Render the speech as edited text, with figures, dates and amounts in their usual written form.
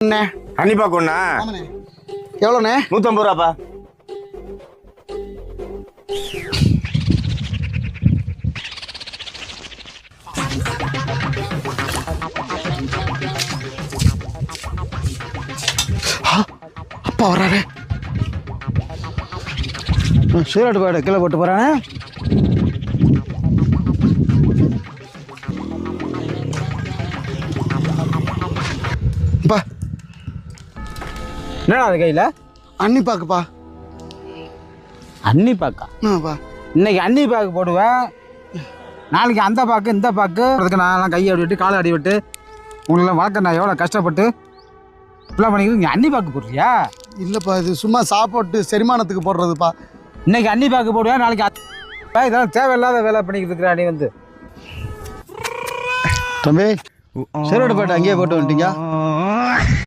என்ன கண்டிப்பா கொண்ணா எவ்வளோண்ணே? 150 ரூபாப்பா. அப்பா வர்றாரு. சீரட் போய்ட கீழே போட்டு போகிறேன். அப்பா என்னடா அது கையில்? அண்ணி பாக்குப்பா. அன்னி பாக்கா? ஆப்பா இன்னைக்கு அன்னி பாக்கு போடுவேன், நாளைக்கு அந்த பாக்கு இந்த பாக்கு. அதுக்கு நான் கையை அடி விட்டு காலை அடி விட்டு உங்களெல்லாம் வளர்க்க நான் எவ்வளோ கஷ்டப்பட்டு இப்படிலாம் பண்ணிக்கிறது. நீ அன்னி பாக்கு போடுறியா? இல்லைப்பா, இது சும்மா சாப்பாட்டு செரிமானத்துக்கு போடுறதுப்பா. இன்னைக்கு அன்னி பாக்கு போடுவேன், நாளைக்கு இதெல்லாம் தேவையில்லாத வேலை பண்ணிக்கிட்டு இருக்கிற நீ வந்து. தம்பி சீரட் போய்ட்டு அங்கேயே போட்டு வந்துட்டீங்க.